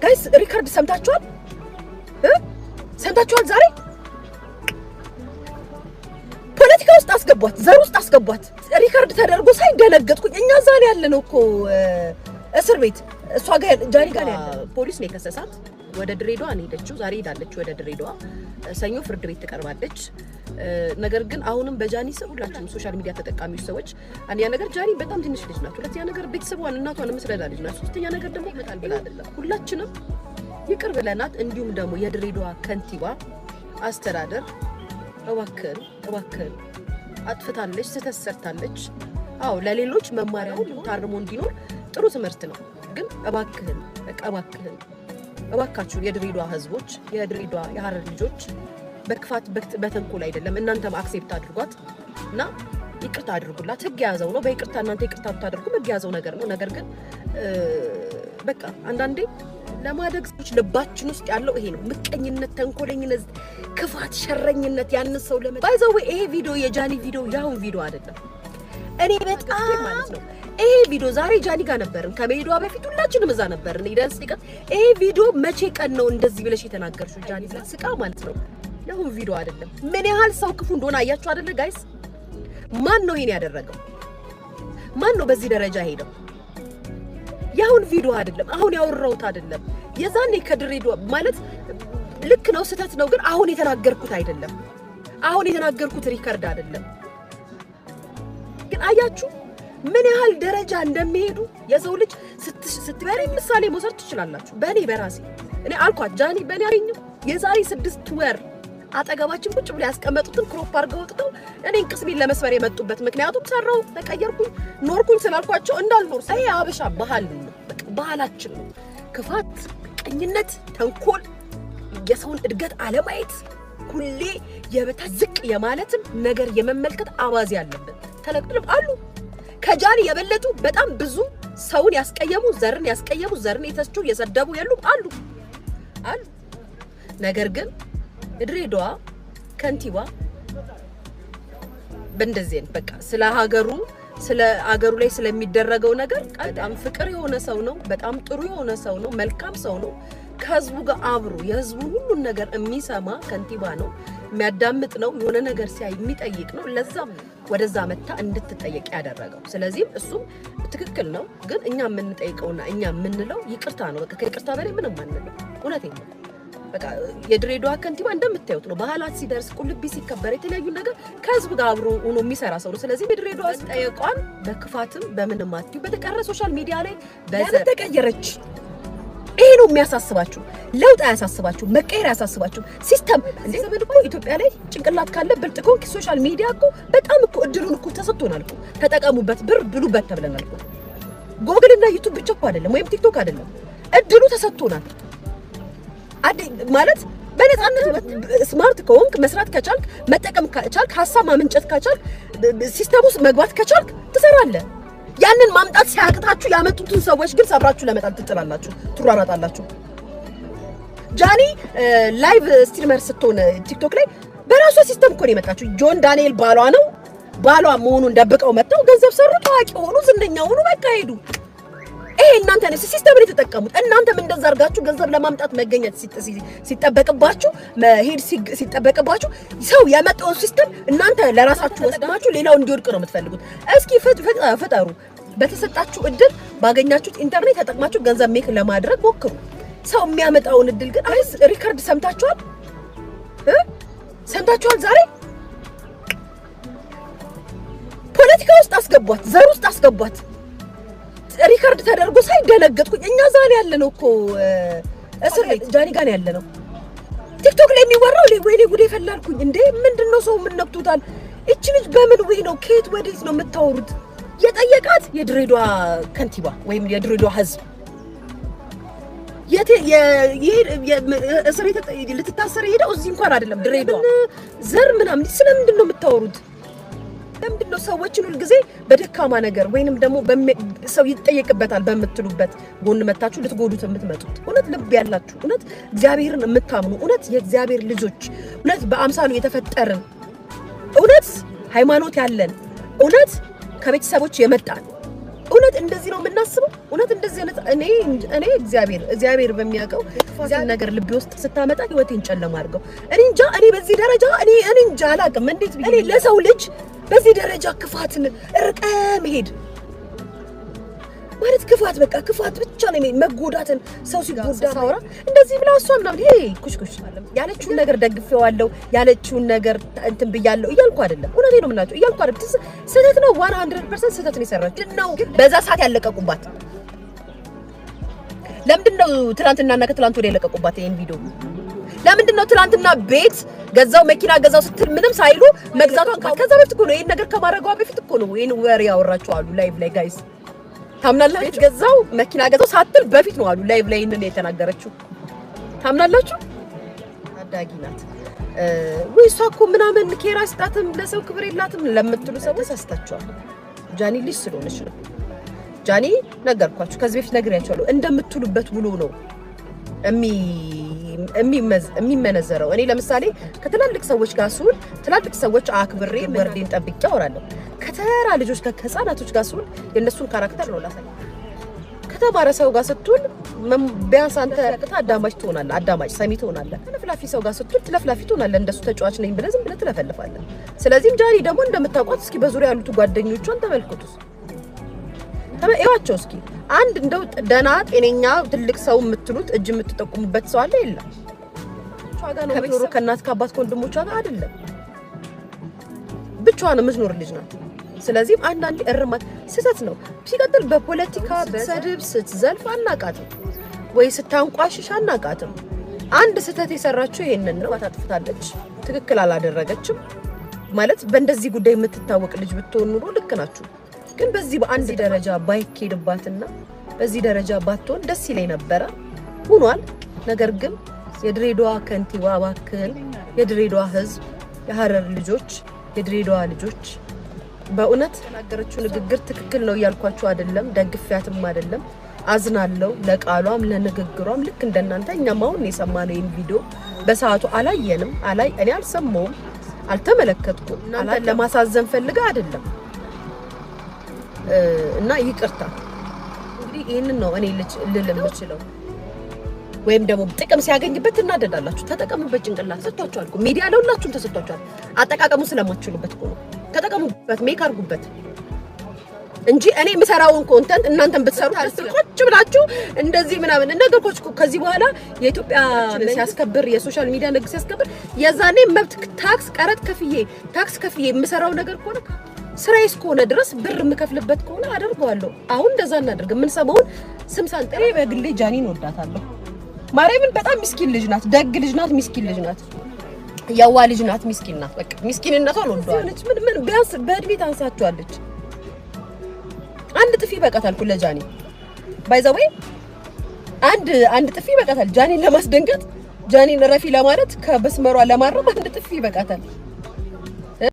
ጋይስ ሪካርድ ሰምታችኋል ሰምታችኋል ዛሬ ፖለቲካ ውስጥ አስገቧት ዘር ውስጥ አስገቧት ሪካርድ ተደርጎ ሳይደነገጥኩኝ እኛ ዛሬ ያለነው እኮ እስር ቤት እሷ ጋር ጃኒ ጋር ያለ ፖሊስ ነው የከሰሳት ወደ ድሬዳዋ ነው ሄደችው ዛሬ ሄዳለች ወደ ድሬዳዋ ሰኞ ፍርድ ቤት ትቀርባለች ነገር ግን አሁንም በጃኒ ስም ሁላችሁም ሶሻል ሚዲያ ተጠቃሚዎች ሰዎች አንያ ነገር ጃኒ በጣም ትንሽ ልጅ ናት ሁለተኛ ነገር ቤተሰቧን እናቷን መስረዳ ልጅ ናት ሶስተኛ ነገር ደግሞ ይመጣል ብላ አይደለም ሁላችንም ይቅር ብለናት እንዲሁም ደግሞ የድሬዳዋ ከንቲባ አስተዳደር እባክህን አጥፍታለች ስተሰርታለች አው ለሌሎች መማሪያው ታርሞ እንዲኖር ጥሩ ትምህርት ነው ግን እባካችሁ የድሬዳዋ ህዝቦች የድሬዳዋ የሐረር ልጆች በክፋት በተንኮል አይደለም እናንተም አክሴፕት አድርጓትና ይቅርታ አድርጉላት ህግ ያዘው ነው በይቅርታ እናንተ ይቅርታ ብታደርጉ ህግ ያዘው ነገር ነው ነገር ግን በቃ አንዳንዴ ለማደግሶች ልባችን ውስጥ ያለው ይሄ ነው ምቀኝነት ተንኮለኝነት ክፋት ሸረኝነት ያንሰው ባይዘው ይሄ ቪዲዮ የጃኒ ቪዲዮ ያው ቪዲዮ አይደለም እኔ በጣም ማለት ነው ይሄ ቪዲዮ ዛሬ ጃኒ ጋር ነበርን ከመሄዷ በፊት ሁላችንም እዛ ነበርን ይደርስ ይቀር ይሄ ቪዲዮ መቼ ቀን ነው እንደዚህ ብለሽ የተናገርሽው ጃኒ ስቃ ማለት ነው ያው ቪዲዮ አይደለም ምን ያህል ሰው ክፉ እንደሆነ አያችሁ አይደለ ጋይስ ማን ነው ይሄን ያደረገው ማን ነው በዚህ ደረጃ ሄደው ያውን ቪዲዮ አይደለም አሁን ያወራውት አይደለም የዛኔ ከድሬዳዋ ማለት ልክ ነው ስተት ነው ግን አሁን የተናገርኩት አይደለም አሁን የተናገርኩት ሪከርድ አይደለም ግን አያችሁ ምን ያህል ደረጃ እንደሚሄዱ የሰው ልጅ ስትበሪ ምሳሌ መውሰድ ትችላላችሁ በኔ በራሴ እኔ አልኳት ጃኒ በኔ አሪኝ የዛሬ 6 ወር አጠገባችን ቁጭ ብለ ያስቀመጡትን ክሮፕ አርገው ወጥተው እኔን ቅስሜን ለመስበር የመጡበት ምክንያቱም ሰራው ተቀየርኩኝ ኖርኩኝ ስላልኳቸው እንዳልኖር ሳይ አበሻ ባህል ነው ባህላችን ነው ክፋት ቀኝነት ተንኮል የሰውን እድገት አለማየት ሁሌ የበታዝቅ የማለትም ነገር የመመልከት አባዚ ያለበት ተለቅልም አሉ ከጃኒ የበለጡ በጣም ብዙ ሰውን ያስቀየሙ ዘርን የተስቹ የሰደቡ የሉም አሉ ነገር ግን ድሬዳዋ ከንቲባ በእንደዚህ በቃ ስለ አገሩ ላይ ስለሚደረገው ነገር በጣም ፍቅር የሆነ ሰው ነው በጣም ጥሩ የሆነ ሰው ነው መልካም ሰው ነው ከህዝቡ ጋር አብሮ የህዝቡ ሁሉ ነገር የሚሰማ ከንቲባ ነው የሚያዳምጥ ነው የሆነ ነገር ሲያይ የሚጠይቅ ነው ለዛም ወደዛ መጣ እንድትጠየቅ ያደረገው ስለዚህ እሱም ትክክል ነው ግን እኛ የምንጠይቀውና እኛ የምንለው ይቅርታ ነው በቃ ከይቅርታ በላይ ምንም አንልም እውነቴን ነው በቃ የድሬዳዋ ከንቲባ እንደምታዩት ነው ባህላት ሲደርስ ቁልቢ ሲከበር የተለያዩ ነገር ከህዝብ ጋር አብሮ ሆኖ የሚሰራ ሰው ነው ስለዚህ የድሬዳዋ ጠየቋን በክፋትም በምንም አትዩ በተቀረ ሶሻል ሚዲያ ላይ በዘር ተቀየረች ይሄ ነው የሚያሳስባችሁ ለውጥ አያሳስባችሁ መቀየር ያሳስባችሁ ሲስተም እንደዘመን እኮ ኢትዮጵያ ላይ ጭንቅላት ካለ ብልጥቆ ሶሻል ሚዲያ እኮ በጣም እኮ እድሉን እኮ ተሰጥቶናል እኮ ተጠቀሙበት ብር ብሉበት ተብለናል እኮ ጎግል እና ዩቲዩብ ብቻ እኮ አይደለም ወይም ቲክቶክ አይደለም እድሉ ተሰጥቶናል ማለት በነፃነት ስማርት ከሆንክ መስራት ከቻልክ መጠቀም ከቻልክ ሐሳብ ማመንጨት ከቻልክ ሲስተም ውስጥ መግባት ከቻልክ ትሰራለህ ያንን ማምጣት ሲያቅታችሁ ያመጡትን ሰዎች ግን ሰብራችሁ ለመጣል ትጥላላችሁ ትሯራጣላችሁ ጃኒ ላይቭ ስትሪመር ስትሆን ቲክቶክ ላይ በራሷ ሲስተም እኮ ነው የመጣችሁ ጆን ዳንኤል ባሏ መሆኑን ደብቀው መጣው ገንዘብ ሰሩ ታዋቂ ሆኑ ዝነኛ ሆኑ በቃ ሄዱ ይሄ እናንተ ነው ሲስተም ላይ ተጠቀሙት እናንተም እንደዛ አርጋችሁ ገንዘብ ለማምጣት መገኘት ሲጠበቅባችሁ መሄድ ሲጠበቅባችሁ ሰው ያመጣው ሲስተም እናንተ ለራሳችሁ ወስዳችሁ ሌላው እንዲወድቅ ነው የምትፈልጉት እስኪ ፈጠሩ በተሰጣችሁ እድል ባገኛችሁት ኢንተርኔት ተጠቅማችሁ ገንዘብ ሜክ ለማድረግ ሞክሩ ሰው የሚያመጣውን እድል ግን አይስ ሪከርድ ሰምታችኋል ዛሬ ፖለቲካ ውስጥ አስገቧት ዘር ውስጥ አስገቧት ሪከርድ ተደርጎ ሳይደነገጥኩኝ እኛ ዛሬ ያለነው እኮ እስር ቤት ጃኒ ጋር ያለነው ቲክቶክ ላይ የሚወራው ወይኔ ጉዴ ፈላልኩኝ እንዴ ምንድነው ሰው ምን ነክቶታል እቺ ልጅ በምን ወይ ነው ከየት ወዴት ነው የምታወሩት የጠየቃት የድሬዳዋ ከንቲባ ወይም የድሬዳዋ ህዝብ እስር ቤት ልትታሰር ሄደው እዚህ እንኳን አይደለም ድሬዳዋ ዘር ምናምን ስለምንድን ነው የምታወሩት ለምንድነው ሰዎችን ሁሉ ጊዜ በደካማ ነገር ወይንም ደግሞ ሰው ይጠየቅበታል በመትሉበት ጎን መታችሁ ልትጎዱት የምትመጡት እውነት ልብ ያላችሁ እውነት እግዚአብሔርን የምታምኑ እውነት የእግዚአብሔር ልጆች እውነት በአምሳሉ የተፈጠርን እውነት ሃይማኖት ያለን እውነት ከቤተሰቦች የመጣን እውነት እንደዚህ ነው የምናስበው? እውነት እንደዚህ አይነት እኔ እግዚአብሔር በሚያውቀው ፋሲል ነገር ልብ ውስጥ ስታመጣ ህይወቴን ጨለማ አድርገው እኔ እንጃ እኔ በዚህ ደረጃ እኔ እንጃ አላውቅም እንዴት እኔ ለሰው ልጅ በዚህ ደረጃ ክፋትን ርቀ መሄድ ማለት ክፋት በቃ ክፋት ብቻ ነው መጎዳትን ሰው ሲጎዳ ሳውራ እንደዚህ ብላ እሷ ምናምን ይሄ ኩሽኩሽ ያለችውን ነገር ደግፌዋለሁ ያለችውን ነገር እንትን ብያለሁ እያልኩ አይደለም እውነቴን ነው የምናጨው እያልኩ አይደለም ስህተት ነው 100% ስህተት ነው የሰራችው ነው በዛ ሰዓት ያለቀቁባት ለምንድነው ትናንትናና ከትላንት ወዲያ ያለቀቁባት ይሄን ቪዲዮ ለምንድነው ትናንትና ቤት ገዛው መኪና ገዛው ስትል ምንም ሳይሉ መግዛቷን ከዛ በፊት እኮ ነው ይሄን ነገር ከማድረጓ በፊት እኮ ነው ይሄን ወሬ ያወራችሁ አሉ ላይቭ ላይ ጋይስ ታምናላችሁ ገዛው መኪና ገዛው ሳትል በፊት ነው አሉ ላይቭ ላይ እነን የተናገረችው ታምናላችሁ አዳጊ ናት ወይ እሷ እኮ ምናምን ኬራ ስጣትም ለሰው ክብር የላትም ለምትሉ ሰዎች ተሳስታችኋል ጃኒ ልጅ ስለሆነች ነው ጃኒ ነገርኳችሁ ከዚህ በፊት ነግሬያችኋለሁ እንደምትሉበት ብሎ ነው የሚመነዘረው እኔ ለምሳሌ ከትላልቅ ሰዎች ጋር ስውል ትላልቅ ሰዎች አክብሬ ወርዴን ጠብቄ አወራለሁ ከተራ ልጆች ጋር ከህፃናቶች ጋር ስውል የነሱን ካራክተር ነው ላሳይ ከተባረ ሰው ጋር ስትውል ቢያንስ አንተ አዳማጭ ትሆናለህ አዳማጭ ሰሚ ትሆናለህ ከለፍላፊ ሰው ጋር ስትውል ትለፍላፊ ትሆናለህ እንደሱ ተጫዋች ነኝ ብለህ ዝም ብለህ ትለፈልፋለህ ስለዚህም ጃኒ ደግሞ እንደምታውቋት እስኪ በዙሪያ ያሉት ጓደኞቿን ተመልከቱስ ተመያቸው እስኪ አንድ እንደው ደና ጤነኛ ትልቅ ሰው የምትሉት እጅ የምትጠቁሙበት ሰው አለ የለም ቻጋ ነው ከብሩ ከናት ከአባት ከወንድሞቿ ጋር አይደለም ብቻዋን የምትኖር ልጅ ናት ስለዚህ አንዳንዴ እርማት ስህተት ነው ሲቀጥል በፖለቲካ በሰድብ ስትዘልፍ አናቃትም ወይ ስታንቋሽሽ አናቃትም አንድ ስህተት የሰራችው ይሄንን ነው ታጥፍታለች ትክክል አላደረገችም ማለት በእንደዚህ ጉዳይ የምትታወቅ ልጅ ብትሆን ኑሮ ልክ ናችሁ ግን በዚህ በአንድ ደረጃ ባይኬድባትና በዚህ ደረጃ ባትሆን ደስ ይለኝ ነበር ሆኗል ነገር ግን የድሬዳዋ ከንቲባ ባክል የድሬዳዋ ህዝብ የሐረር ልጆች የድሬዳዋ ልጆች በእውነት ተናገረችው ንግግር ትክክል ነው ያልኳችሁ አይደለም ደግፊያትም አይደለም አዝናለሁ ለቃሏም ለንግግሯም ልክ እንደናንተ እኛም አሁን የሰማነው ይሄን ቪዲዮ በሰዓቱ አላየንም እኔ አልሰማውም አልተመለከትኩም እናንተ ለማሳዘን ፈልጋ አይደለም እና ይቅርታ እንግዲህ ይሄንን ነው እኔ ልል የምችለው ወይም ደግሞ ጥቅም ሲያገኝበት እናደዳላችሁ ተጠቀሙበት ጭንቅላት ሰጥቷችኋል እኮ ሚዲያ ለሁላችሁም ተሰጥቷችኋል አጠቃቀሙ ስለማትችሉበት እኮ ነው ተጠቀሙበት ሜክ አድርጉበት እንጂ እኔ የምሰራውን ኮንተንት እናንተም ብትሰሩ ቁጭ ብላችሁ እንደዚህ ምናምን ነገርኩሽ እኮ ከዚህ በኋላ የኢትዮጵያ ሲያስከብር የሶሻል ሚዲያ ንግስ ሲያስከብር የዛኔ መብት ታክስ ቀረጥ ከፍዬ የምሰራው ነገር እኮ ነው ስራዬ እስከሆነ ድረስ ብር የምከፍልበት ከሆነ አደርገዋለሁ አሁን እንደዛ እናደርግ ምን ሰማውን ስም ሳንጠሪ በግሌ ጃኒን ወዳታለሁ ማርያምን በጣም ምስኪን ልጅ ናት ደግ ልጅ ናት ምስኪን ልጅ ናት ያዋ ልጅ ናት ምስኪን ናት በቃ ምስኪንነቷን ወደዋለች ምን ቢያንስ በእድሜ ታንሳቸዋለች አንድ ጥፊ በቃታል ኩለ ጃኒ ባይዘው አንድ ጥፊ በቃታል ጃኒን ለማስደንገጥ ጃኒን ረፊ ለማለት ከበስመሯ ለማረም አንድ ጥፊ በቃታል